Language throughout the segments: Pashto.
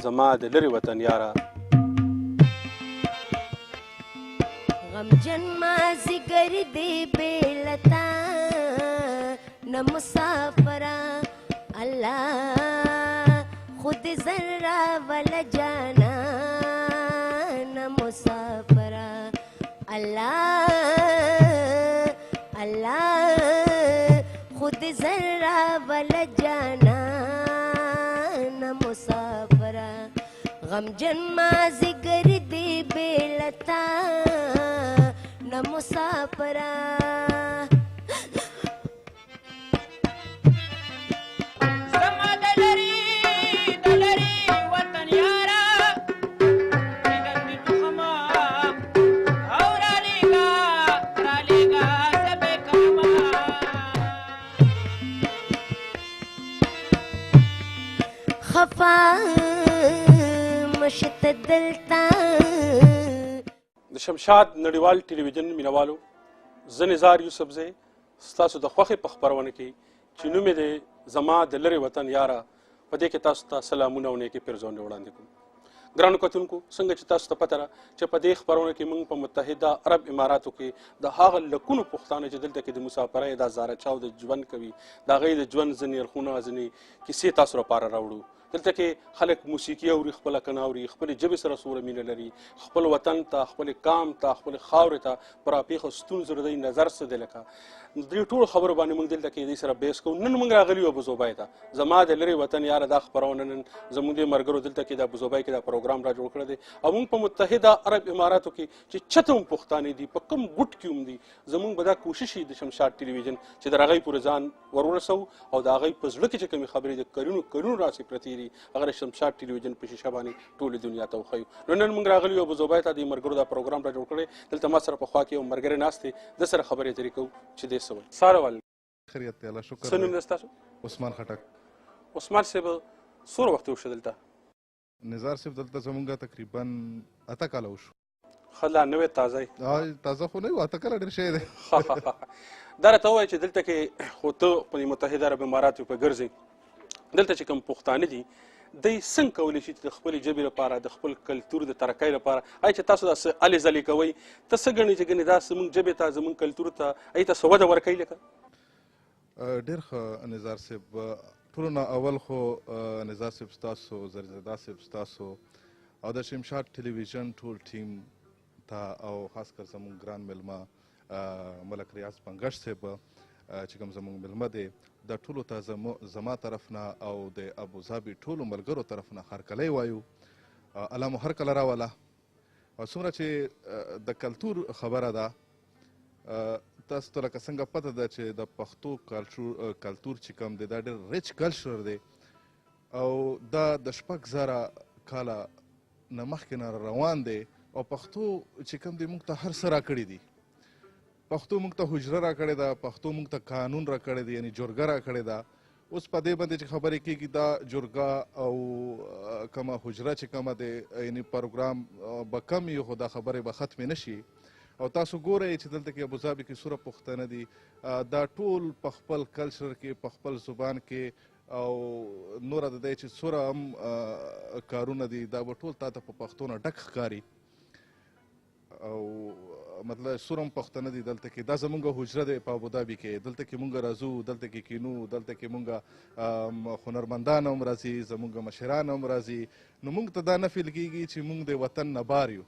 زما د لرې وطن یاره. غمجن مازیګر دی بې لتا نه مسافره الله خود ذره ولا جانا نه مسافره الله الله خود ذره ولا جانا نه مسافره غمجن مازیګر دی بې لتا نه مسافره خفا مشت دلتا د شمشاد نړیوال ټلویزیون مینوالو زه نزار یوسفزی ستاسو د خوښې په خپرونه کې چې نوم یې دی زما د لرې وطن یاره په دې کې تاسو ته سلامونه او نیکې پیرزونې وړاندې کوم. ګرانو کتونکو څنګه چې تاسو ته پته ده چې په دې خپرونه کې موږ په متحده عرب اماراتو کې د هغه لکونو پښتانه چې دلته کې د مسافرۍ دا زاره چاو د ژوند کوي د هغوی د ژوند ځینې اړخونه ځینې کیسې تاسو لپاره راوړو. دلته کې خلک موسیقي اوري، خپله کڼه اوري، خپلې ژبې سره څومره مینه لري، خپل وطن ته، خپل قام ته، خپل خاورې ته په راپېښو ستونزو د دوی نظر څه دی لکه دې ټولو خبرو باندې موږ دلته کې دوی سره بحث کوو. نن موږ راغلي یو ابوزوبی ته زما د لرې وطن یاره دا خپرونه نن زموږ د ملګرو دلته کې د ابوزوبی کې دا پروګرام را جوړ کړی دی او موږ په متحده عرب اماراتو کې چې چته هم پښتانه دي په کوم ګوټ کې هم دي زموږ به دا کوشش وي د شمشاد ټلویزیون چې د هغوی پورې ځان ور ورسوو او د هغوی په زړه کې چې کومې خبرې د کلونو راسې پرتې دي هغه د شمشاد ټلویزیون په شیشه باندې ټولې دنیا ته وښیو. نو نن موږ راغلي یو ابوزوبی ته د ملګرو دا پروګرام را جوړ کړی. دلته ما سره په خوا کې یو ملګری ناست دی د سره خبرې اترې کوو چې دی څه وایي. ساره وال خیریت دی الله شکر څه نوم دی ستاسو؟ عثمان خټک. عثمان صاحب څومره وخت وشو دلته؟ نزار صاحب دلته زمونږ تقریبا 8 کاله وشو. ښه لا نوی تازه یې؟ تازه خو نه یو 8 کاله ډېر شی دی. دا راته ووایه چې دلته کې خو ته په متحده عرب اماراتو کې ګرځې دلته چې کوم پښتانه دي دی څنګه کولی شي چې د خپلې ژبې لپاره د خپل کلتور د ترقۍ لپاره چې تاسو دا څه هلې ځلې کوئ ته څه ګڼې چې ګنې دا زموږ ژبې ته زموږ کلتور ته ته څه وده ورکوي لکه؟ ډېر ښه نزار صاحب. ټولو نه اول خو نزار صاحب ستاسو، زرزاده صاحب ستاسو او د شمشاد ټلویزیون ټول ټیم ته او خاص کر زموږ ګران میلمه ملک ریاض پنګش صاحب چې کوم زموږ میلمه دی دا ټولو ته زما طرف نه او د ابوظبي ټولو ملګرو طرف نه هرکلی وایو. الله مو هرکله راوله. او څومره چې د کلتور خبره ده تاسو ته لکه څنګه پته ده چې د پښتو کلتور چې کوم دی دا ډېر ریچ کلچر دی او دا د 6,000 کاله نه مخکې نه روان دی او پښتو چې کوم دی موږ ته هر څه راکړي دي. پښتو موږ ته حجره راکړې ده، پښتو موږ ته قانون راکړی دی یعنې جرګه راکړې ده. اوس په دې باندې چې خبرې کېږي دا جرګه او کومه حجره چې کومه دی یعنې پروګرام به کم وي خو دا خبرې به ختمې نه شي. او تاسو ګورئ چې دلته کې ابوظبي کې څومره پښتانه دي دا ټول په خپل کلچر کې په خپل زبان کې او نوره د دی چې څومره هم کارونه دي دا به ټول تا ته په پښتو نه ډک ښکاري. او مطلب څومره هم پښتانه دي دلته کې دا زمونږ حجره دی په ابوظبي کې. دلته کې مونږ راځو، دلته کې کینو، دلته کې مونږ هنرمندان هم راځي، زمونږ مشران هم راځي. نو مونږ ته دا نه فیل کېږي چې مونږ د وطن نه بار یو.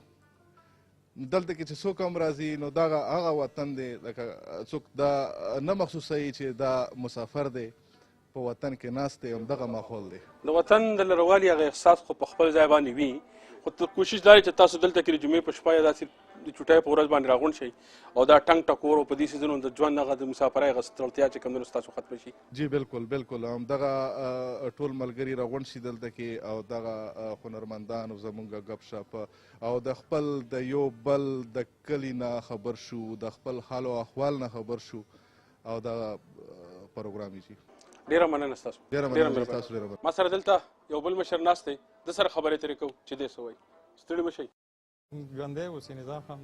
دلته کې چې څوک هم راځي نو دغه هغه وطن دی لکه څوک دا نه محسوسوي چې دا مسافر دی په وطن کې ناست دی همدغه ماحول دی. د وطن د لرهوالي هغه احساس خو په خپل ځای باندې وي خو کوشش دا چې تاسو دلته کې د جمعې په شپه یا داسې د چوټۍ په ورځ باندې راغونډ شئ او دا ټنګ ټکور او په دې سیزونو د ژوند هغه د مسافرۍ هغه ستړتیا چې کوم دی ستاسو ختمه شي. جی بالکل بالکل همدغه ټول ملګري راغونډ شي دلته کې او دغه هنرمندان او زمونږ ګپ شپ او د خپل د یو بل د کلي نه خبر شو، د خپل حال او احوال نه خبر شو او دغه پروګرام یې شي. ډېره مننه ستاسو. ډېره مننه ستاسو. ما سره دلته یو بل مشر ناست دی د سره خبرې اترې کوو چې دی څه وایي. ستړي مه شئ. ژوندی اوسئ نظام خان.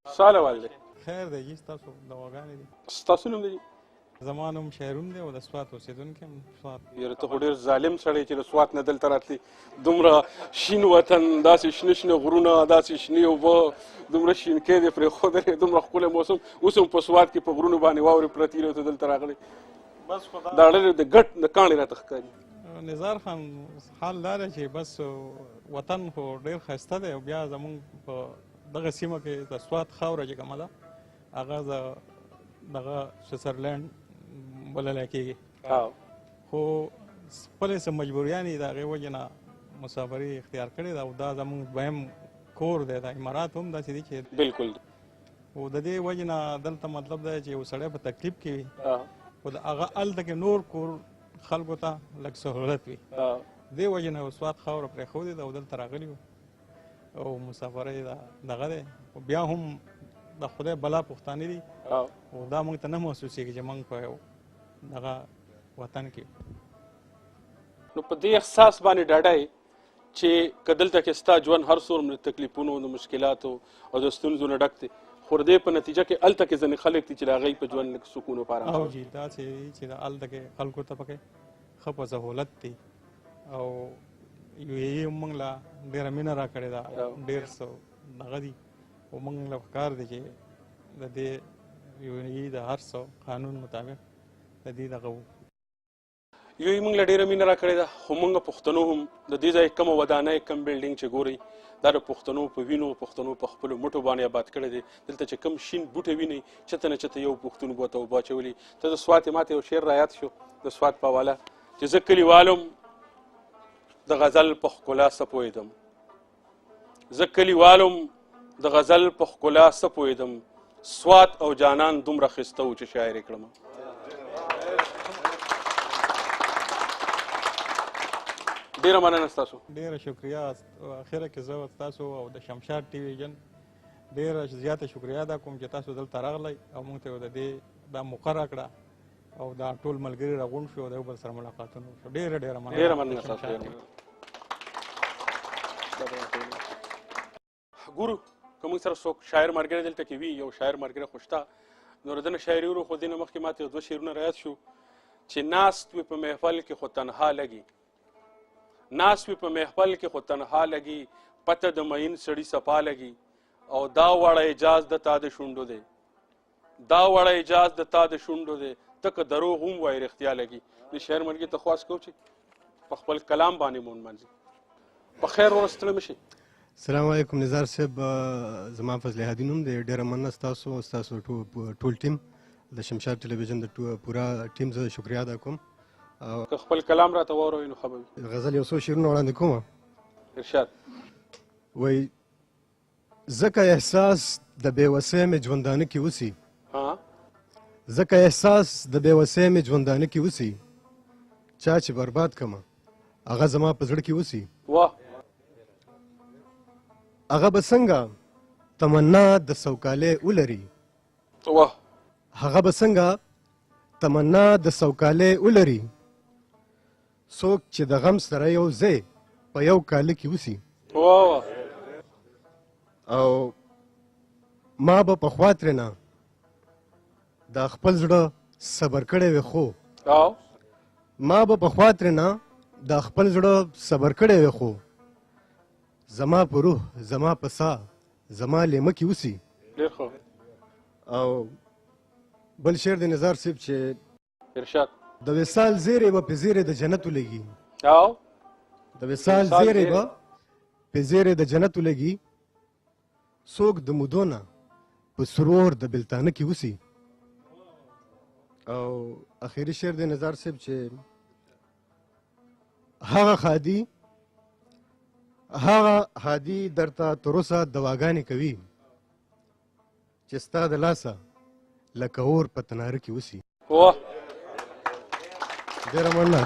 څه حال دی؟ خیر دی جي ستاسو دواګانې دي. ستاسو نوم دی؟ زما نوم شهرون دی او د سوات اوسېدونکی یم. سوات یاره ته خو ډېر ظالم سړی چې د سوات نه دلته راتلې، دومره شین وطن، داسې شنه شنه غرونه، داسې شنې اوبه، دومره شینکۍ دې پرېښودلې، دومره ښکلی موسم، اوس هم په سوات کې په غرونو باندې واورې پرتې دي او ته دلته راغلی. بس خو دا ډېر د ګټ د کاڼي راته ښکاري. نزار خان حال دا دی چې بس وطن خو ډېر ښایسته دی او بیا زمونږ په دغه سیمه کې د سوات خاوره چې کومه ده هغه دغه سویټزرلینډ بللی کېږي، خو خپلې څه مجبوریانې د هغې وجې نه مسافري اختیار کړې ده او دا زمونږ دویم کور دی. د امارات هم داسې دي چې بالکل او د دې وجې نه دلته مطلب دی چې یو سړی په تکلیف کې وي خو د هغه هلته کې نور کور خلکو ته لږ سهولت وي، دې وجې نه سوات خاوره پرېښودې ده او دلته راغلي وو او مسافرۍ دغه دی. بیا هم د خدای بلا پښتانه دي او دا موږ ته نه محسوسېږي چې موږ په یو دغه وطن کې. نو په دې احساس باندې ډاډه یې چې که دلته کې ستا ژوند هر څومره د تکلیفونو، د مشکلاتو او د ستونزو نه ډک دی، خو د دې په نتیجه کې هلته کې ځینې خلک دي چې د هغوی په ژوند لږ سکون او په ارام او جي داسې چې د هلته کې خلکو ته پکې ښه په سهولت دی او یو یې موږ له ډېره مینه راکړې ده، ډېر څه دغه دي او موږ له پکار دی چې د دې یو یې د هر څه قانون مطابق د دې دغه یو یې موږ له ډېره مینه راکړې ده، خو موږ پښتنو هم د دې ځای کومه ودانۍ کم بلډینګ چې ګورئ دا د پښتنو په وینو، پښتنو په خپلو مټو باندې آباد کړی دی. دلته چې کوم شین بوټی وینئ چته نه چته یو پښتون به ورته اوبه اچولي. ته د سوات یې ماته یو شعر رایاد شو د سوات په حواله چې زه کلیوالم د غزل په ښکلا څه پوهېدم، زه کلیوالم د غزل په ښکلا څه پوهېدم، سوات او جانان دومره ښایسته و چې شاعر یې کړمه. ډېره مننه ستاسو. ډېره شکریه. اخره کې زه ستاسو او د شمشاد ټلویزیون ډېره زیاته شکریه ادا کوم چې تاسو دلته راغلی او موږ ته د دې دا موقع راکړه او دا ټول ملګري راغونډ شو او د یو بل سره ملاقاتونه وشو. ډېره ډېره مننه. ډېره مننه ستاسو. ګورو که موږ سره څوک شاعر ملګری دلته کې وي، یو شاعر ملګری خو شته، نو د ده نه شاعري ورو خو دې نه مخکې ماته یو دوه شعرونه رایاد شو چې ناست وي په محفل کې خو تنها لګي، ناست وي په محفل کې خو تنها لګي، پته د مین سړي صفا لګي، او دا وړه اجاز د تا د شونډو دی، دا وړه اجاز د تا د شونډو دی، ته که دروغ هم وایې رښتیا لګي. د شاعر ملګري ته خواست کوو چې په خپل کلام باندې مو ونمانځي. په خیر ورستړی مه شئ. السلام علیکم نزار صاحب، زما فضل هادي نوم دی. ډېره مننه ستاسو ټول ټیم د شمشاد ټلویزیون د پوره ټیم زه شکریه ادا کوم. که خپل کلام راته واوروئ نو ښه به وي. غزل یو څو شعرونه وړاندې کوم. ارشاد. وایي ځکه احساس د بېوسۍ مې ژوندانه کې اوسي، ځکه احساس د بېوسۍ مې ژوندانه کې اوسي، چا چې برباد کړمه هغه زما په زړه کې اوسي. واه. هغه به څنګه تمنا د سوکالۍ ولري، واه. هغه به څنګه تمنا د سوکالۍ ولري، څوک چې د غم سره یو ځای په یو کاله کې اوسي. واه. او ما به پخوا ترېنه د خپل زړه صبر کړی وي، خو ما به پخوا ترېنه د خپل زړه صبر کړی وي، خو زما په روح، زما په ساه، زما لیمه کې اوسي. ډېر ښه. او بل شعر د نزار صاحب چې ارشاد. د وصال زیری به په زیری د جنت ولګي، د وصال زیری به په زیری د جنت ولګي، څوک د مودو نه په سرور د بلتانه کې اوسي. او اخیری شعر د نزار صاحب چې هغه هادي درته تر اوسه دواګانې کوي، چې ستا د لاسه لکه اور په تناره کې اوسي. واه. ډېره مننه.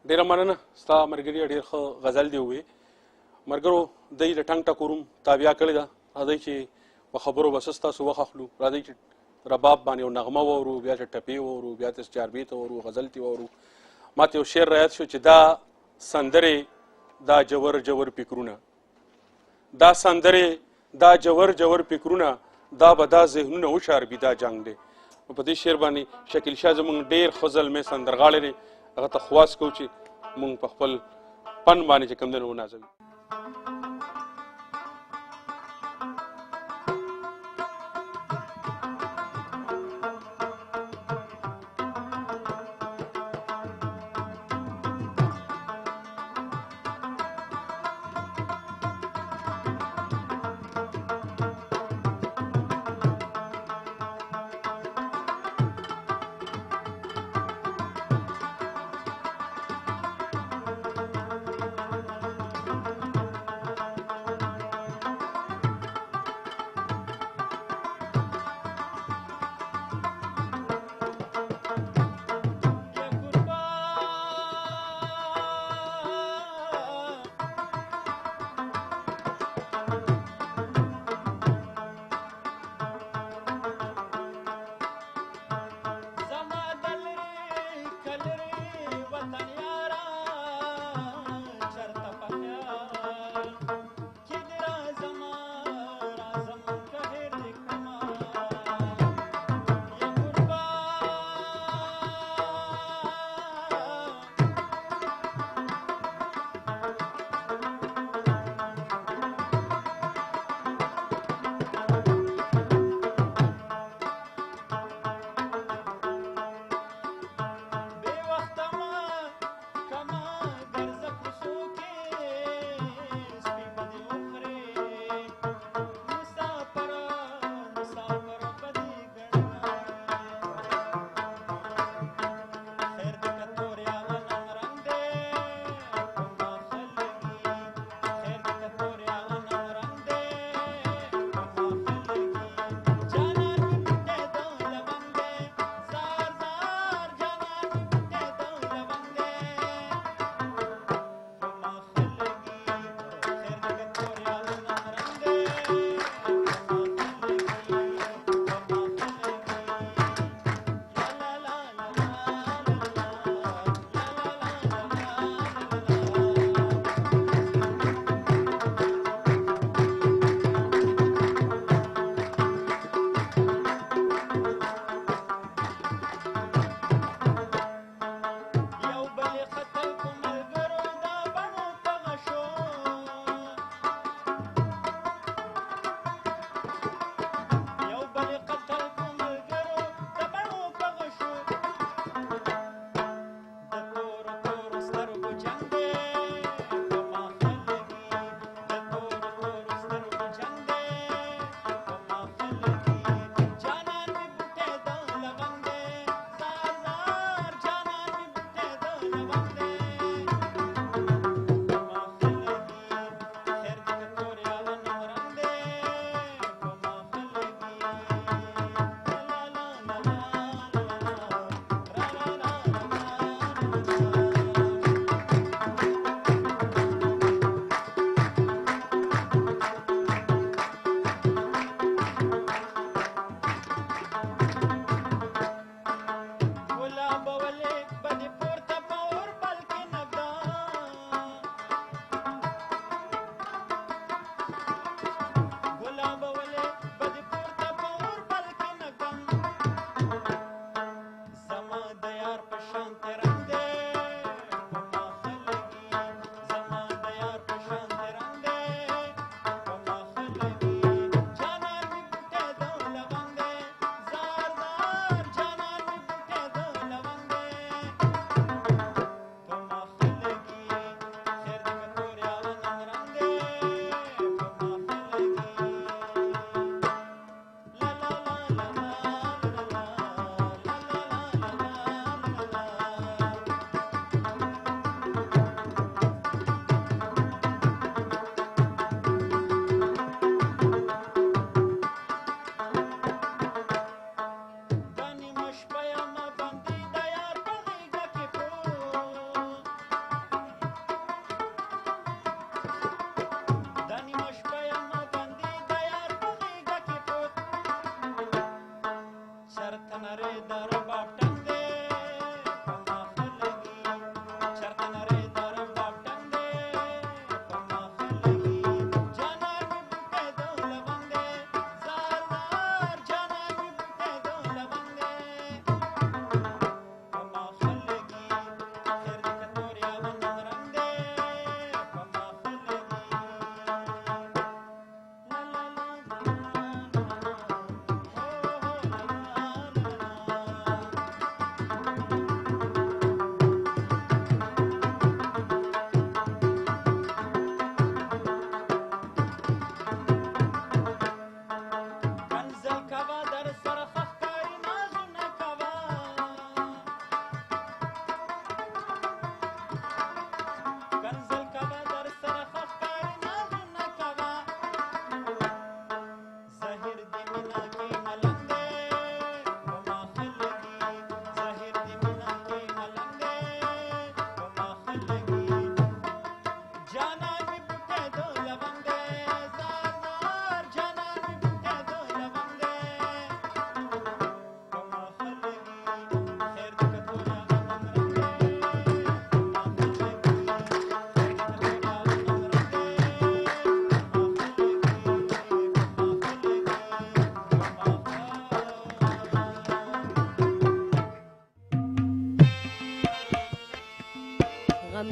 ډېره مننه. ستا ملګري ډېر ښه غزل دې وویې. ملګرو دی د ټنګ ټکور هم تابیا کړې ده. راځئ چې په خبرو به څه ستاسو وخت اخلو. راځئ چې رباب باندې یو نغمه واورو، بیا چې ټپې واورو، بیا چې چاربې ته واورو، غزل ته واورو. ما ته یو شعر رایاد شو چې دا سندرې دا جور جور فکرونه، دا سندرې دا جور جور فکرونه، دا به دا ذهنونه وشاربي، دا جنګ دی. په دې شعر باندې شکیل شاه زموږ ډېر ښه زلمی سندرغاړی دی هغه ته خواست کوو چې موږ په خپل فن باندې چې کوم دی نو ونازوي.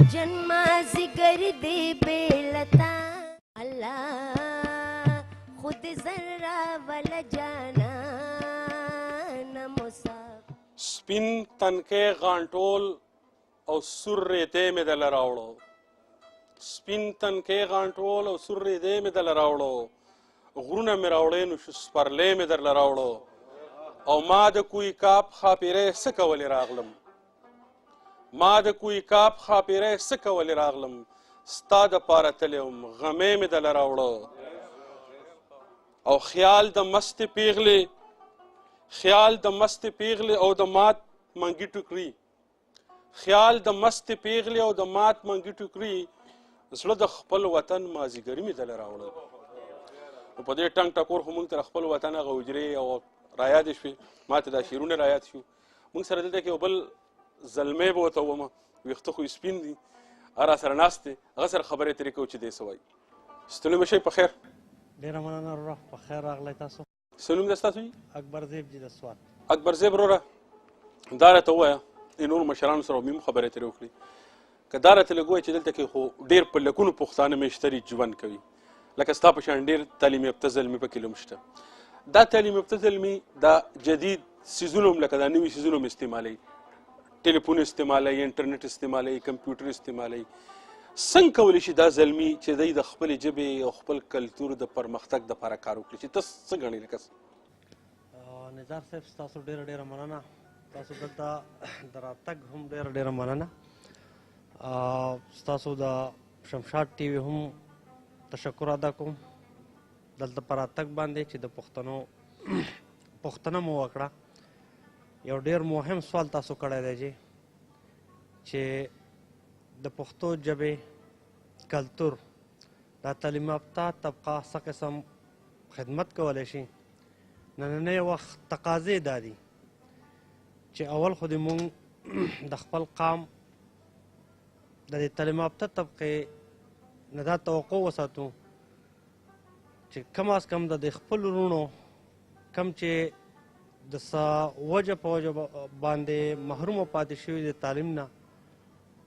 غمجن مازدیګر دی بیلتا الله خود ذرا ولا جانا مسافر سپین تنکې غانټول او سور ریتې مې دله راوړو سپین تنکې غانټول او سور ریتې مې دله راوړو غرونه مې راوړې نو سپرلی مې درله راوړو او ما د کوی کاپ خاپیری څه کولې راغلم ما د کوی کاپ خاپیری څه کولې راغلم ستا دپاره تللی وم غمې مې دله راوړه او خیال د مستې پیغلې خیال د مستې پیغلې او د مات منګي ټوکري خیال د مستې پیغلې او د مات منګي ټوکري زړه د خپل وطن مازدیګري مې دله راوړه نو په دې ټنګ ټکور خو موږ تر خپل وطن هغه حجرې او رایادې شوې ما ته دا شعرونه رایاد شو موږ سره دلته کې یو بل زلمی به ورته ومه ویښته خو یې سپین دي هغه راسره ناست دی هغه سره خبرې ترې کوو چې دی څه وایي ستړي مه شئ په خیر ډېره مننه وروره په خیر راغلی تاسو څه نوم دی ستاسو اکبر زیب جي د سوات اکبر زیب وروره دا راته ووایه د نورو مشرانو سره مې هم خبرې ترې وکړي که دا راته لږ ووایي چې دلته کې خو ډېر په لکونو پښتانه میشتري ژوند کوي لکه ستا په شان ډېر تعلیم یافته زلمي پکې لوم شته دا تعلیم یافته زلمي دا جدید څیزونه هم لکه دا نوي څیزونه هم استعمالوي ټلیفون استعمالوي انټرنیټ استعمالوي کمپیوټر استعمالوي څنګه کولی شي دا زلمي چې دی د خپلې ژبې او خپل کلتور د پرمختګ دپاره کار وکړي چې ته څه ګڼې لکه نظار صاحب ستاسو ډېره ډېره مننه تاسو دلته د راتګ هم ډېره مننه ستاسو د شمشاد ټي وي هم تشکر ادا کوم دلته په راتګ باندې چې د پوښتنه مو وکړه یو ډېر مهم سوال تاسو کړی دی چې د پښتو ژبې کلتور دا تعلیم یافته طبقه څه قسم خدمت کولی شي نننی وخت تقاضې دا دي چې اول خو د مونږ د خپل قام د دې تعلیم یافته طبقې نه دا توقع وساتو چې کم از کم د خپل وروڼو کم چې د څه وجه په وجه باندې محرومه پاتې شوي د تعلیم نه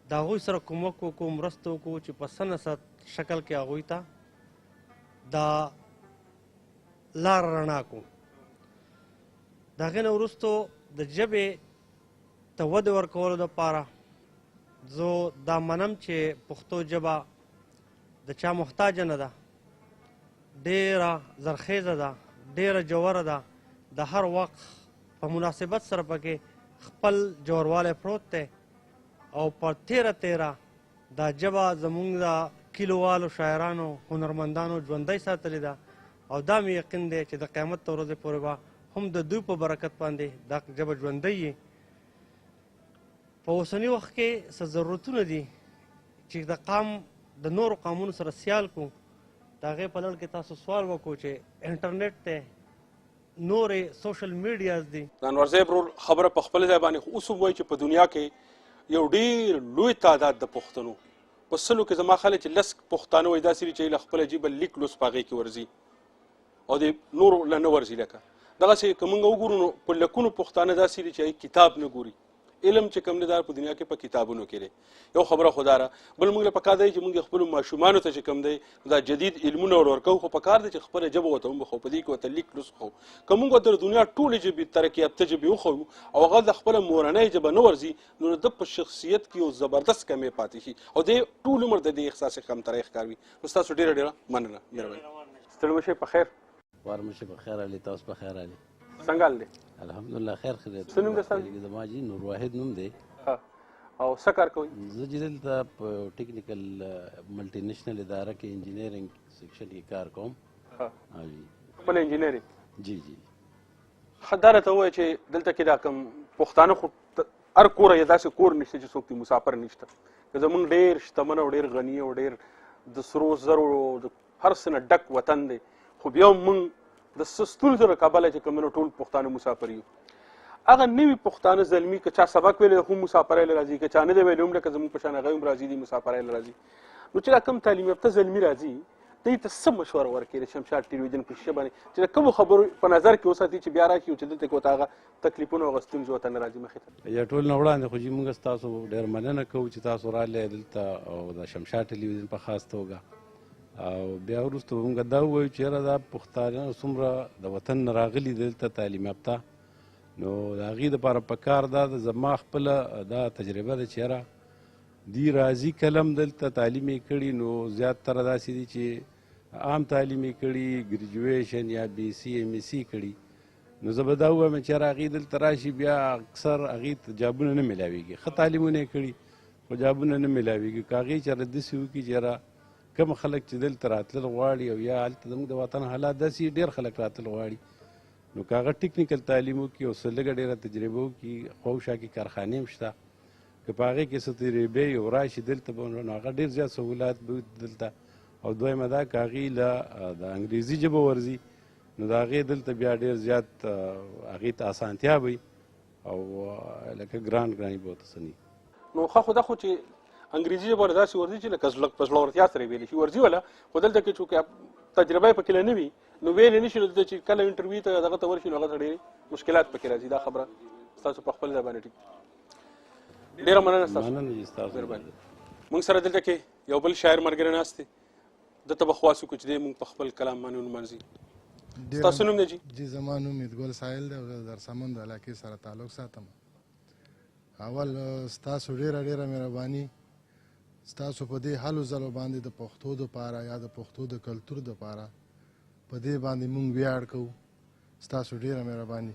د هغوی سره کومک وکړو مرسته وکړو چې په څه نه څه شکل کې هغوی ته دا لاره رڼا کړو د هغې نه وروستو د ژبې ته ودې ورکولو دپاره زه دا منم چې پښتو ژبه د چا محتاجه نه ده ډېره زرخیزه ده ډېره جوره ده د هر وخت په مناسبت سره پکې خپل جوړوالی پروت دی او په تیره دا ژبه زموږ د کلیوالو شاعرانو هنرمندانو ژوندی ساتلې ده او دا مې یقین دی چې د قیامت تر ورځې پورې به هم د دوی په برکت باندې دا ژبه ژوندی وي په اوسني وخت کې څه ضرورتونه دي چې د قام د نورو قامونو سره سیال کړو د هغې په لړ کې تاسو سوال وکړو چې انټرنیټ دی نورې سوشل میډیاز دي د انور صاحب ورور خبره په خپل ځای باندې خو اوس هم وایي چې په دنیا کې یو ډېر لوی تعداد د پښتنو په سلو کې زما خیال چې لس پښتانه وایي داسې دي چې له خپله جیبه لیک لوس په هغې کې ورځي او د نورو له نه ورځي لکه دغسې که موږ وګورو نو په لکونو پښتانه داسې دي چې کتاب نه ګوري علم چې کوم دی دا په دنیا کې په کتابونو کې دی یو خبره خو دا بل موږ له پکار دی چې موږ خپلو ماشومانو ته چې کوم دی دا جدید علمونه ور ورکوو خو پکار دی چې خپله ژبه ورته ومښو په دې کې ورته لیک لوس وښو که موږ ورته د دنیا ټولې ژبې ترقي یافته ژبې وښیو او هغه د خپله مورنۍ ژبه نه ورځي نو د ده په شخصیت کې یو زبردست کمی پاتې شي او دی ټول عمر د دې احساس کمتری ښکار وي نو ستاسو ډېره مننه مهرباني ستړي مه شئ په خیر وار مو شي په خیر علي تاسو په خیر علي څنګه حال دی الحمدلله خیر خیریت څه نوم دی ستاسو زما جي نور واحد نوم دی او څه کار کوئ زه چې دلته په ټیکنیکل ملټي نیشنل اداره کې انجینیرینګ سیکشن کې کار کوم خپل انجینیرینګ جی جی ښه دا راته ووایه چې دلته کې دا کوم پښتانه خو هر کوره یې داسې کور نشته چې څوک مسافر نشته که زمونږ ډېر شتمن او ډېر غني او ډېر د سرو زرو هر څه نه ډک وطن دی خو بیا هم موږ د څه ستونزو له کبله چې کوم ټول پښتانه مسافر یو هغه نوي پښتانه زلمي که چا سبق ویلی هم مسافرۍ له راځي که چا نه دی ویلی هم لکه زموږ په شان هغه هم راځي دي مسافرۍ له راځي نو چې دا کوم تعلیم یافته زلمي راځي دوی ته څه مشوره ورکوي د شمشاد ټلویزیون په شیشه باندې چې د کومو خبرو په نظر کې وساتي چې بیا راشي چې دلته کې ورته هغه تکلیفونه او هغه ستونزې ورته نه راځي مخې ته؟ یا ټول نه وړاندې خو چې موږ ستاسو ډېر مننه کوو چې تاسو راغلی دلته او د شمشاد ټلویزیون په خاص توګه او بیا وروسته به موږ دا ووایو چې یاره دا پښتانه څومره د وطن نه راغلي دلته تعلیم یافته نو د هغې دپاره پکار دا ده زما خپله دا تجربه ده چې یاره دی راځي کلم دلته تعلیم یې کړي نو زیاتره داسې دي چې عام تعلیم یې کړي ګریجویشن یا بی سی ایم ای سی کړي نو زه به دا ووایم چې یاره هغې دلته راشي بیا اکثر هغې ته جابونه نه میلاویږي ښه تعلیمونه یې کړي خو جابونه نه میلاویږي که هغې چېرې داسې وکړي چې یاره کوم خلک چې دلته راتلل غواړي او یا هلته زموږ د وطن حالات داسې ډېر خلک راتلل غواړي نو که هغه ټیکنیکل تعلیم وکړي او څه لږه ډېره تجربه وکړي خواوشا کې کارخانې هم شته که په هغې کې څه تجربې او راشي دلته به نو هغه ډېر زیات سهولات به دلته او دویمه دا که هغې له د انګریزي ژبه ورځي نو د هغې دلته بیا ډېر زیات هغې ته اسانتیا به او لکه ګران ګراني به ورته څه نه نو ښه خو دا خو چې انګریزي ژبه له داسې ورځي چې لکه په زړورتیا سره یې ویلی شي ورځي وله خو دلته کې چونکې تجربه یې پکې لا نه وي نو ویلی نه شي نو دلته چې کله انټرویو ته دغه ته ورشي نو هغه ته ډېرې مشکلات پکې راځي دا خبره ستاسو په خپل ځای باندې ټیک ډېره مننه ستاسو مهرباني موږ سره دلته کې یو بل شاعر ملګری ناست دی ده ته به خواست وکړو چې دی موږ په خپل کلام باندې ونمانځي ستاسو نوم دی جی زما نوم میتګل سایل دی او زه د درسمند علاقې سره تعلق ساتم اول ستاسو ډېره ډېره مهرباني ستاسو په دې هلو ځلو باندې د پښتو دپاره یا د پښتو د کلتور دپاره په دې باندې مونږ ویاړ کوو ستاسو ډېره مهرباني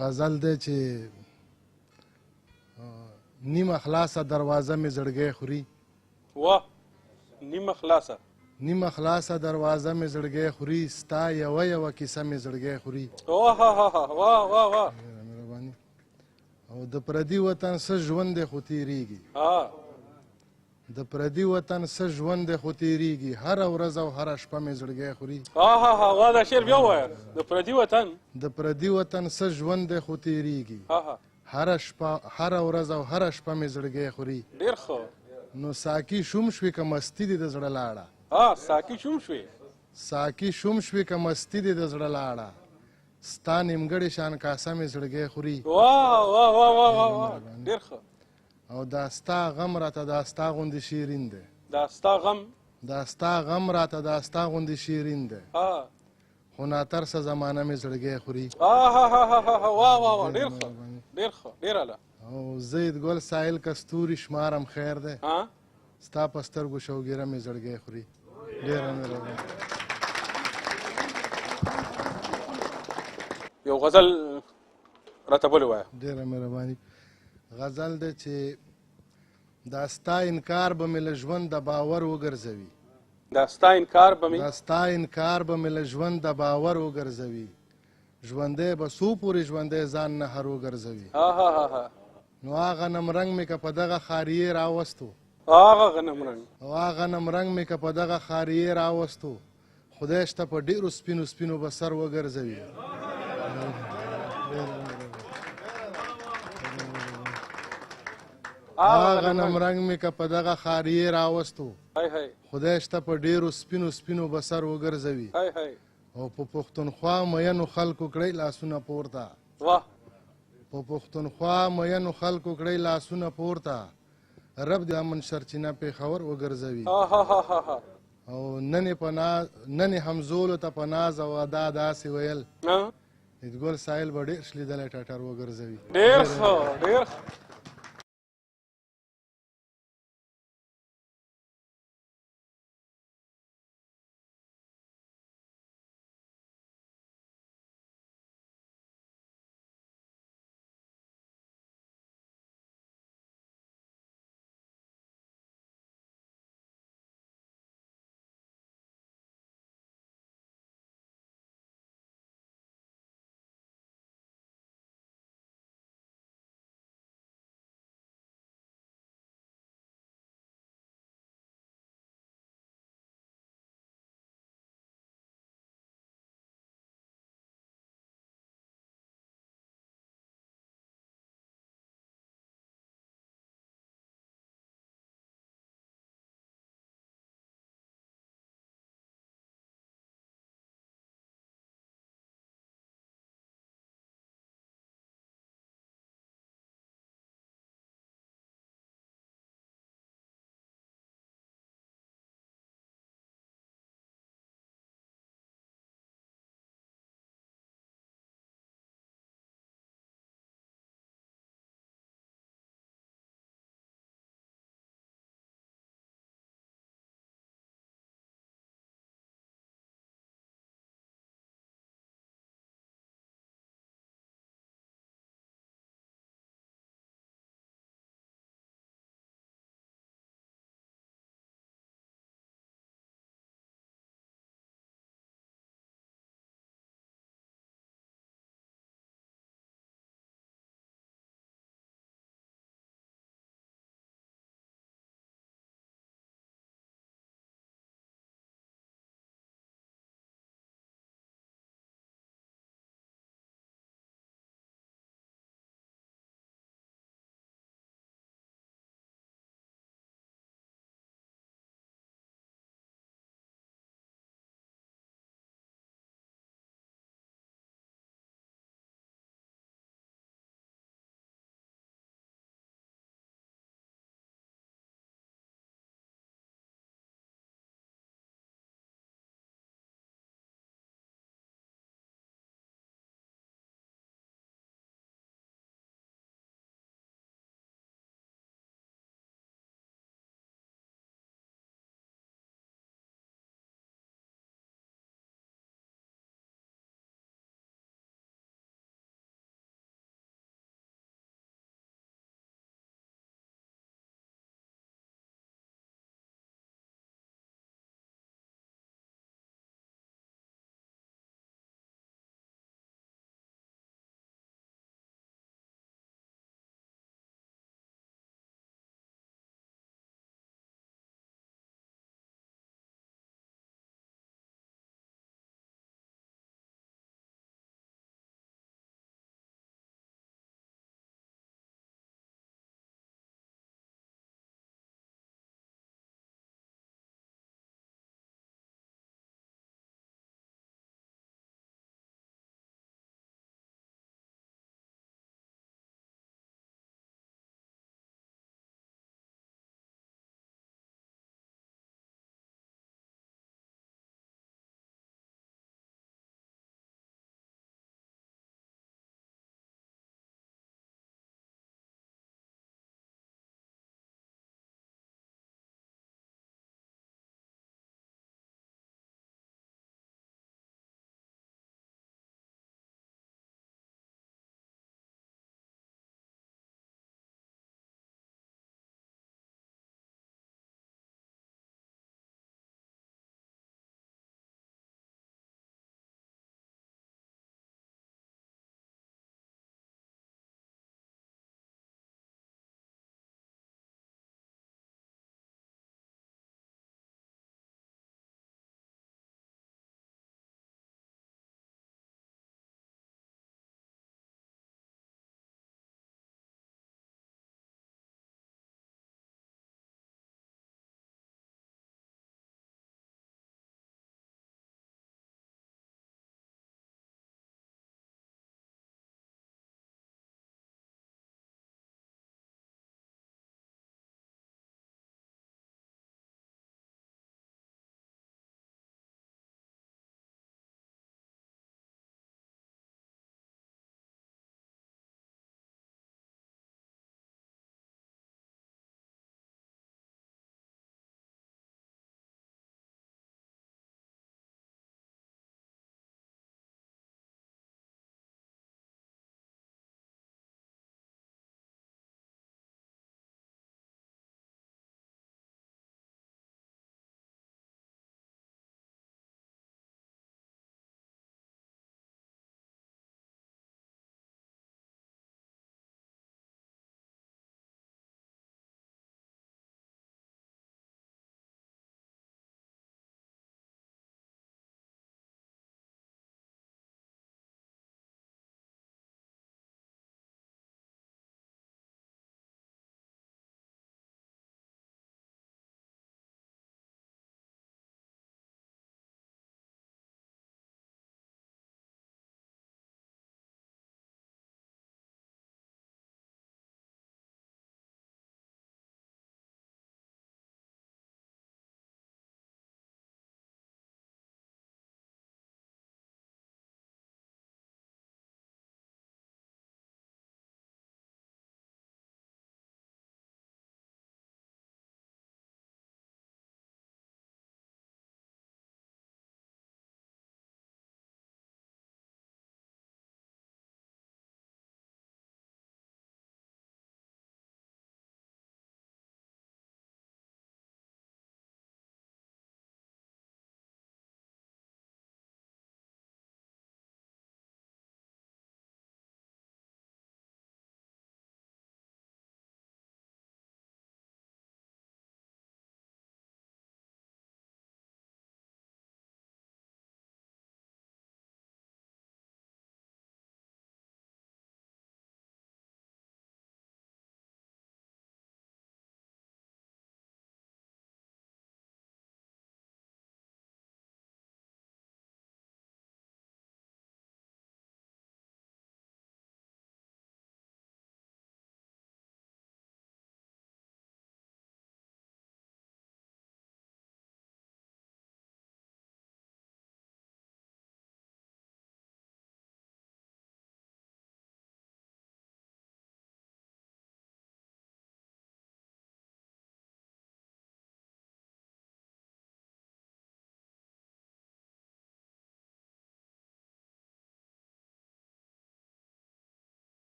غزل دی چې نیمه خلاصه دروازه مې زړګی خوري واه نیمه خلاصه نیمه خلاصه دروازه مې زړګی خوري ستا یوه یوه کیسه مې زړګی خوري واه واه واه واه مهرباني او د پردي وطن څه ژوند دی خو تېرېږي د پردي وطن څه ژوند دی خو تېرېږي هره ورځ او هره شپه مې زړګی خوري وا دا شعر بیا ووایه د پردي وطن د پردي وطن څه ژوند دی خو تېرېږي هره ورځ او هره شپه مې زړګی خوري ډېر ښه نو ساقي شوم شوې که مستي دې د زړه لاړه ساقي شوم شوې ساقي شوم شوې که مستي دې د زړه لاړه ستا نیمګړې شان کاسه مې زړګی خوري واه واه واه واه واه ډېر ښه او دا ستا غم راته دا ستا غوندې شیرین دی دا ستا غم دا ستا غم راته دا ستا غوندې شیرین دی خو ناترسه زمانه مې زړګی خوري واه واه واه ډېر ښه ډېر ښه ډېر اعلی او زید ګل سایل کستوري شمارم خیر دی ستا په سترګو شوګیره مې زړګی خوري ډېره مهرباني یو غزل راته بل ووایه ډېره مهرباني غزل دی چې دا ستا انکار به مې له ژوند د باور وګرځوي دا ستا انکار به مې له ژوند د باور وګرځوي ژوندی به څو پورې ژوندی ځان نه هر وګرځوي نو هغه نمرنګ مې که په دغه خاریې راوستو هغه نمرنګ مې که په دغه خاریې راوستو خدای شته په ډېرو سپینو سپینو به سر وګرځوي هغه نمرنګ مې که په دغه خاریې راوستو خدای شته په ډېرو سپینو سپینو به سر وګرځوي او په پښتونخوا مینو خلکو کړئ لاسونه پورته په پښتونخوا مینو خلکو کړئ لاسونه پورته رب د امن سرچینه پېښور وګرځوي او نن همزولو ته په ناز او ادا داسې ویل ګل سایل به ډېر شلیدلی ټټر وګرځوي ډېر ښه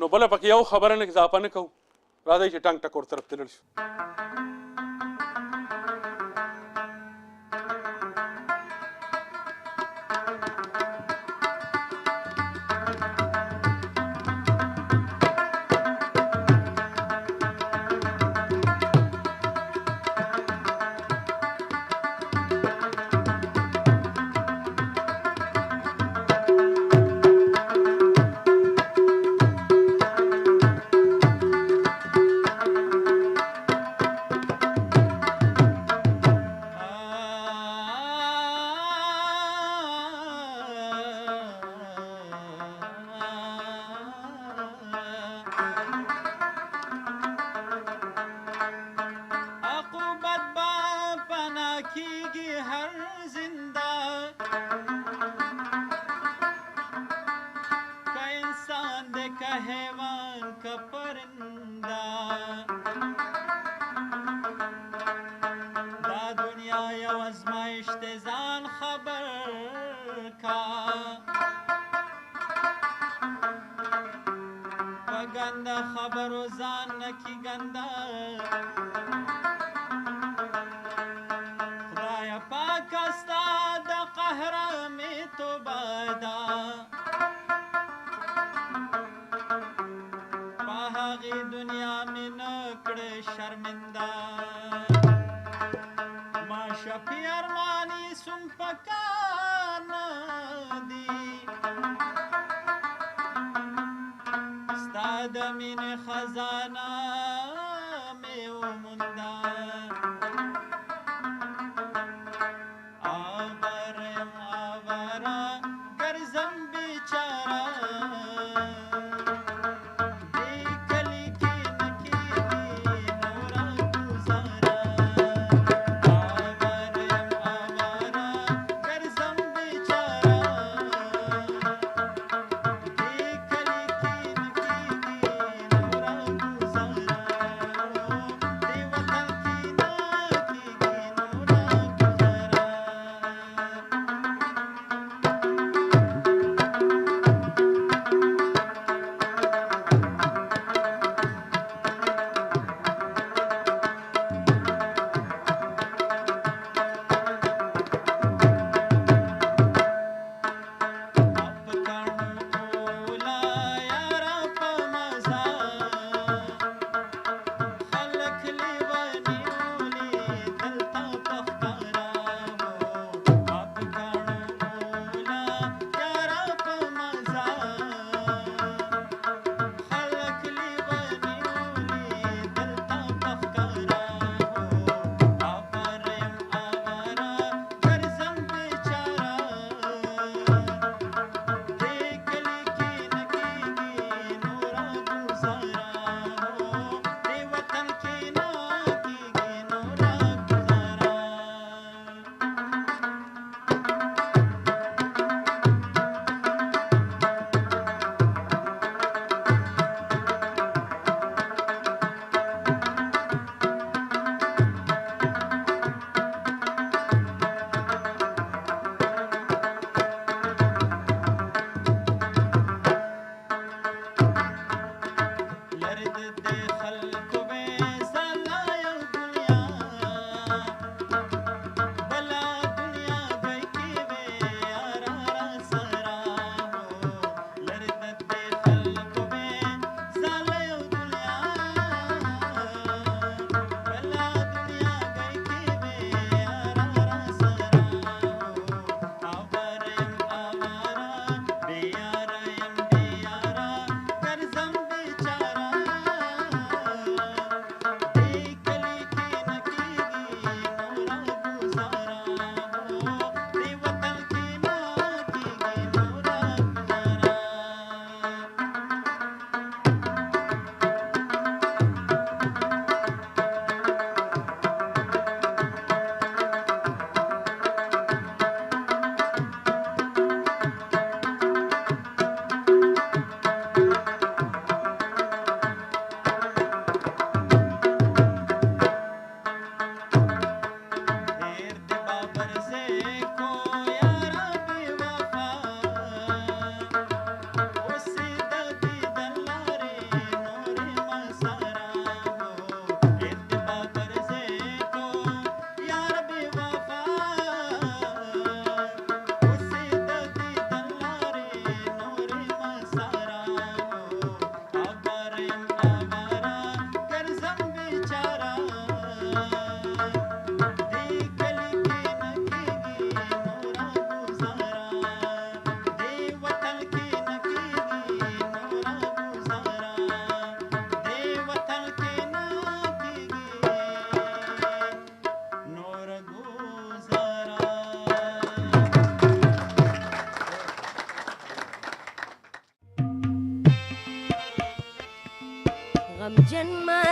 نو بله پکې یو خبره نه اضافه نه کوو راځئ چې ټنګ ټکور طرف ته لاړ شو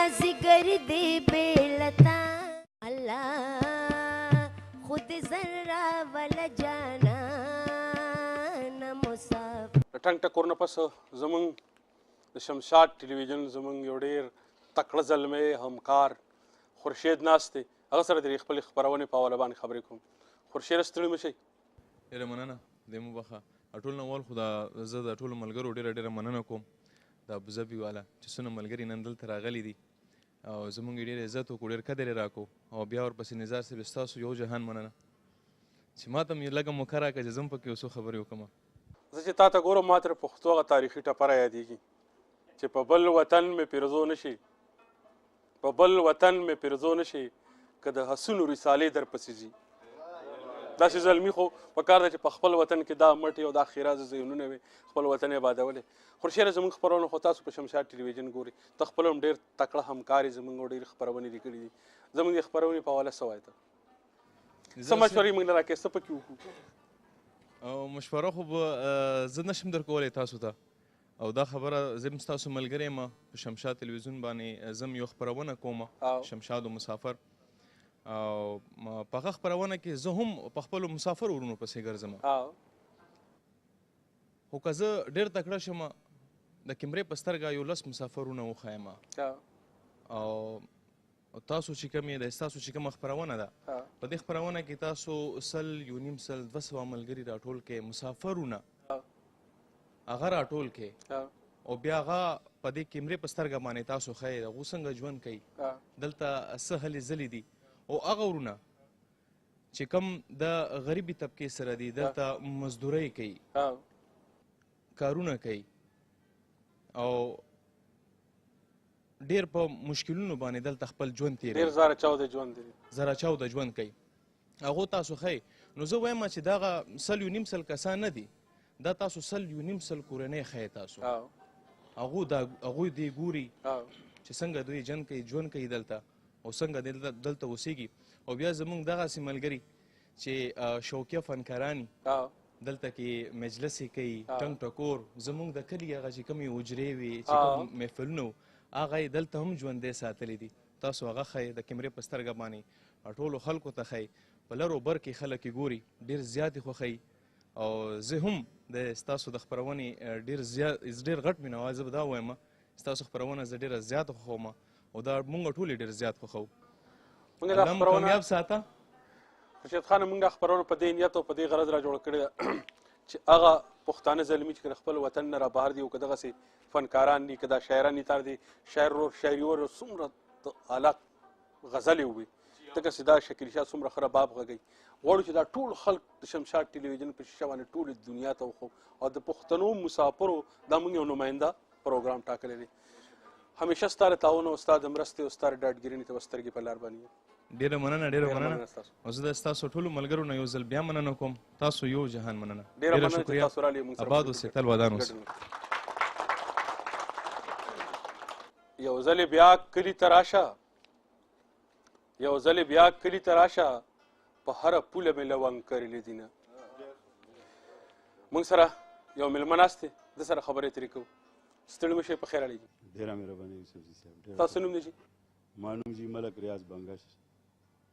माजिगर दे बेलता अल्लाह खुद जर्रा वाला जाना न मुसाफिर. ټنګ ټکور نه پس زمونږ د شمشاد ټلویزیون زمونږ یو ډېر تکړه زلمی همکار خورشید ناست دی، هغه سره د خپلې خپرونې په حواله باندې خبرې کوم. خورشید ستړي مه شئ. ډېره مننه دې مو بخښه. ټول نه اول خو زه د ټولو ملګرو ډېره مننه کوم د ابوظبي والا چې څونه ملګري نن دلته راغلي دي او زمونږ یې ډېر عزت وکړو، ډېر قدر یې راکړو او بیا ورپسې نظار صاحب ستاسو یو جهان مننه چې ما ته مې لږه موقع راکړه چې زه هم پکې یو څو خبرې وکړم. زه چې تا ته ګورم ما ترې پښتو هغه تاریخي ټپره یادېږي چې په بل وطن مې پیرزو نشي، په بل وطن مې پیرزو نشي که د حسونو رسالې در پسې ځي. داسې زلمي خو پکار ده چې په خپل وطن کې دا مټې او دا خیرازه ذهنونه وي خپل وطن یې آبادولی. خورشیده زموږ خپرونه خو تاسو په شمشاد ټلویزیون ګورئ، ته خپل هم ډېر تکړه همکار یې زموږ او ډېرې خپرونې لیکلي دي. زموږ د خپرونې په حواله څه وایې ته څه مشورې موږ له راکړې څه پکې وکړو؟ مشوره خو به زه نشم درکولی تاسو ته او دا خبره زه هم ستاسو ملګری یم په شمشاد تلویزیون باندې زه هم یو خپرونه کوم شمشاد و مسافر او په هغه خپرونه کې زه هم په خپلو مسافر ورونو پسې ګرځم خو که زه ډېر تکړه شم د کیمرې په سترګه یو لس مسافرونه وښیم او تاسو چې کوم یې د ستاسو چې کومه خپرونه ده په دې خپرونه کې تاسو سل یو نیم سل 200 ملګري راټول کې مسافرونه هغه راټول کې او بیا هغه په دې کیمرې په سترګه باندې تاسو ښایي هغوی څنګه ژوند کوي دلته څه هلې ځلې دي او هغه ورونه چې کوم د غریبي طبقې سره دي دلته مزدورۍ کوي کارونه کوي او ډېر په مشکلونو باندې دلته خپل ژوند تېروي، ډېر زاره چاوده ژوند دی، زره چاوده ژوند کوي. هغو تاسو ښایي نو زه وایم چې دغه سل یو نیم سل کسان نه دي، دا تاسو سل یو نیم سل کورنۍ ښایي تاسو هغوی دې ګوري چې څنګه دوی ژوند کوي دلته او څنګه دلته اوسېږي او بیا زموږ دغسې ملګري چې شوقیه فنکاران دلته کې مجلس یې کوي ټنګ ټکور زموږ د کلي هغه چې کومې حجرې وي چې کوم محفلونه وو هغه یې دلته هم ژوندی ساتلی دي. تاسو هغه ښایي د کیمرې په سترګه باندې ټولو خلکو ته ښایي په لر و بر کې خلک یې ګوري ډېر زیات یې خوښوي او زه هم د ستاسو د خپرونې ډېر غټ مینوال زه به دا وایم ستاسو خپرونه زه ډېره زیاته خوښوم او دا موږ ټول یې ډېر زیات خوښوو. الله هم کامیاب ساته. خورشید خان موږ دا خپرونه په دې نیت او په دې غرض را جوړه کړې ده چې هغه پښتانه زلمي چې خپل وطن نه را بهر دي او که دغسې فنکاران دي که دا شاعران دي تار دي شاعر ور شاعري ور څومره اعلی غزلې ووي دغسې دا شکیل شاه څومره ښه رباب غږوي. غواړو چې دا ټول خلک د شمشاد ټلویزیون په شیشه باندې ټولې دنیا ته وښو او د پښتنو مسافرو دا موږ یو نماینده پروګرام ټاکلی دی. همیشه ستا د تعاون او ستا د مرستې او ستا د ډاډګیرنې ته به سترګې په لار باندې ډېره مننه او زه د ستاسو ټولو ملګرو نه یو ځل بیا مننه کوم. تاسو یو جهان مننه. ډېره شکریه. آباد اوسئ، تل ودان اوسئ. یو ځلې بیا کلي ته راشه، یو ځلې بیا کلي ته راشه، په هره پوله مې لونګ کرلي دینه. موږ سره یو مېلمه ناست دی، ده سره خبرې ترې کوو. ستړي مه شئ، په خیر اړیږي. ډېره مهرباني یوسفزي صاحب. تاسو نوم دی جي؟ ما نوم جي ملک ریاض بنګش.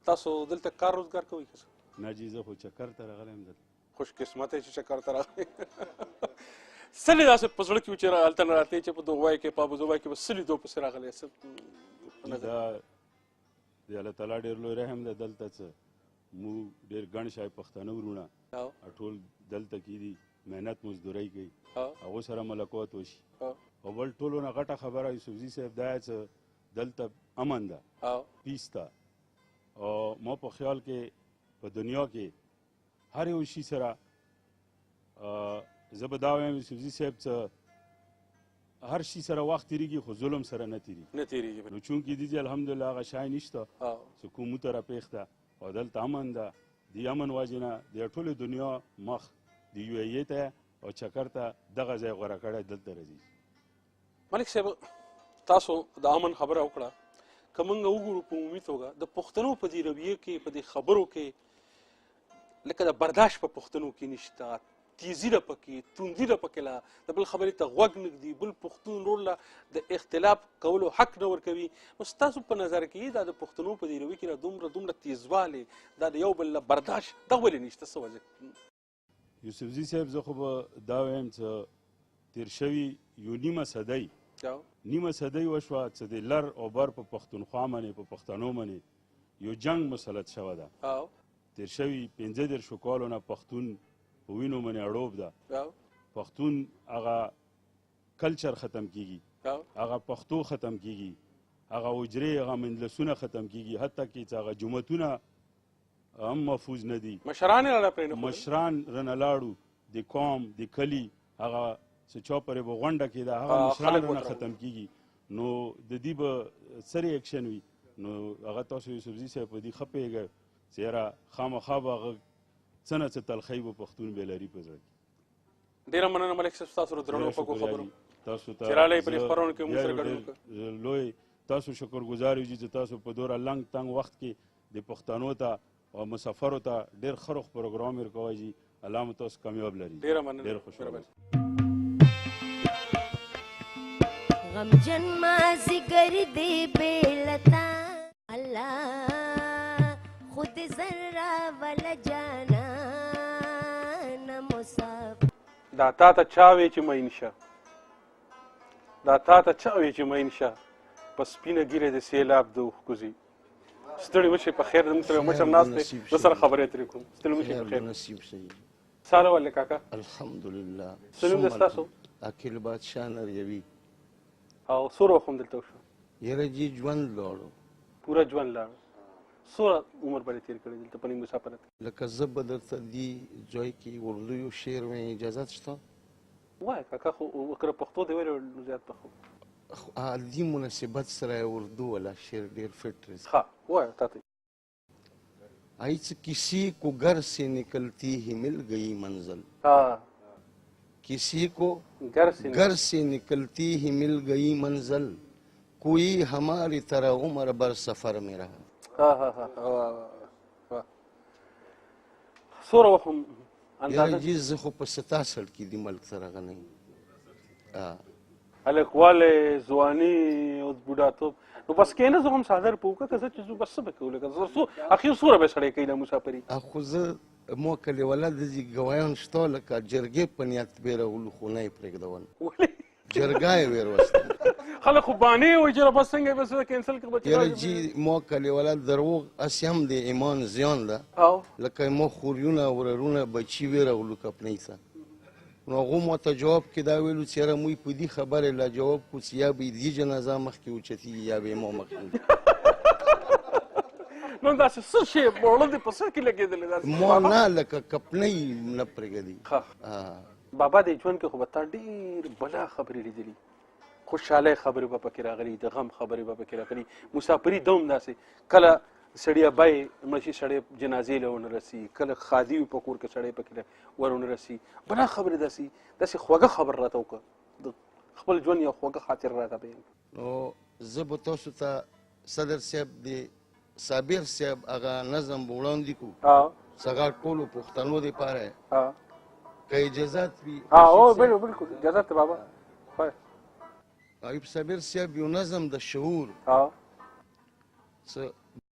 تاسو دلته کار روزګار کوئ که څه؟ نه جي زه خو چکر ته راغلی یم دلته. خوش قسمته چې چکر ته راغلی. سلې داسې په زړه کې و چې هلته نه راتلې چې په دوغوای کې په ابوظبي کې به سلې دو پسې راغلی دا د الله تعالی ډېر لوی رحم دی. دلته څه موږ ډېر ګڼ شای پښتانه ورونه ټول دلته کې دي، محنت مزدورۍ کوي، هغو سره ملکوت وشي. او بل ټولو نه غټه خبره یوسفزي صاحب دا څه دلته امن ده، پیس ده او ما په خیال کې په دنیا کې هر یو شي سره زه به دا وایم یوسفزي صاحب څه هر شي سره وخت تېرېږي خو ظلم سره نه تېرېږي. نو چونکې دي چې الحمدلله هغه شی نشته چې کومو ته راپېښ ده او دلته امن ده. د امن وجې نه د ټولې دنیا مخ د یو ای ته او چکر ته دغه ځای غوره کړی دلته راځي. ملک صاحب تاسو د امن خبره وکړه، که موږ وګورو په عمومي توګه د پښتنو په دې رویې کې په دې خبرو کې لکه د برداشت په پښتنو کې نشته، تیزی ده پکې توندي ده پکې لا د بل خبرې ته غوږ نه ږدي بل پښتون ورور له د اختلاف کولو حق نه ورکوي. نو ستاسو په نظر کې دا د پښتنو په دې روي کې دومره تیزوالی دا د یو بل له برداشت دغه ولې نشته څه وجه؟ یوسفزي صاحب زه خو به دا وایم چې تېر شوي یو نیمه صدۍ وشوه چې د لر او بر په پښتونخوا منې په پښتنو منې یو جنګ مسلط شوی ده. تېر شوي 15 کالو نه پښتون په وینو منې اړوب ده. پښتون هغه کلچر ختم کیږي، هغه پښتو ختم کیږي، هغه حجرې هغه مجلسونه ختم کیږي، حتی کې چې هغه جوماتونه هم محفوظ نه دي. مشران رانه لاړو، د قوم د کلي هغه څه چا پرې به غونډه کېده هغه مشران رانه ختم کیږي. نو د دې به سری اکشن وي. نو هغه تاسو یوسفزي صاحب په دې ښه پوهېږئ چې یاره خامخا به هغه څه نه څه تلخی به پښتون بې لري په زړه کې. ډېره مننه ملک صاحب ستاسو له درنو پکو خبرو چې راغلئ په دې خپرونه کې موږ سره ګډون وکړ. لوی تاسو شکرګزار یو چې تاسو په دوره لنګ تنګ وخت کې د پښتنو ته او مسافرو ته ډېر ښه روغ پروګرام ورکوئ جي. الله مو تاسو کامیاب لري. ډېره مننه. ډېر خوشحاله. غمجن مازیګر دی بیلتا الله خود ذره ولا جانا نه مسافر. دا تا ته چا وی چې مین شه، دا تا ته چا وی چې مین شه په سپینه ګیره د سیلاب د اوښکوزي. ستړي مشئ په خیر. زموږ سره مشر ناست دی، زه سره خبرې اترې کوم. ستړي مشئ په خیر. نصیب صحیح. ساله ولې کاکا؟ الحمدلله. څه نوم دی ستاسو؟ عقیل بادشاه نریوي. او څومره وخت هم دلته وشو؟ یاره جي ژوند لاړو. پوره ژوند لاړو. څومره عمر به دې تېر کړی دلته په دې مسافرت کې؟ لکه زه به درته دې ځای کې اردو یو شعر وایم، اجازت شته؟ وایه کاکا. خو که پښتو دې ویلی نو زیات به ښه. عادي مناسبت سره اردو والا شعر ډېر فټ رہی. ښه وایه تا ته. آئی کسی کو گھر سے نکلتی ہی مل گئی منزل. کسی کو گھر سے نکلتی ہی مل گئی منزل، کوئی ہماری طرح عمر بر سفر میں رہا. څومره وخت هم یاره جي زه خو په 67 کې د ملک سره غنی هلکوالی ځواني او بوډاتوب. نو بس کېنه زه هم څادر په وکړه که زه چې زه بس څه به کوو لکه اخر څومره به سړی کوي دا مسافري. خو زه مو کلیواله داسې ګوایان شته لکه جرګې په نیت بېرولو خو نه یې پرېږدول. جرګه یې ویروستل. خلک خو بانې وایي چې بس څنګه به زه کینسل کړم. یاره جي مو کلیواله دروغ هسې هم د ایمان زیان ده. لکه مو خوریونه وررونه بچي ویرولو کپنۍ ته. نو هغو ماته جواب کې دا ویلو چې یاره موږ په دې خبرې لا جواب کړو چې یا به یې دې جنازه مخکې اوچتېږي یا به یې ما مخکې. نو داسې څه شی بوړه دې په سر کې لګېدلی؟ ما نه لکه کپنۍ نه پرېږدي. بابا د ژوند کې خو به تا ډېر بلا خبرې لیدلي، خوشحالۍ خبرې به پکې راغلي، د غم خبرې به پکې راغلي. مسافري دوم داسې کله سړی ابای مړ شي سړی جنازې له ونه رسي، کله ښادي وي په کور کې سړی پکې ورونه رسي. بلا خبرې داسې خوږه خبر راته وکړه، د خپل ژوند یو خوږه خاطر راته بیان. نو زه به تاسو ته صدر صاحب د صابر صاحب هغه نظم به وړاندې کړو چې هغه ټولو پښتنو دپاره که اجازت وي. بالکل اجازت دی بابا. ایوب صابر صاحب یو نظم د شعور څه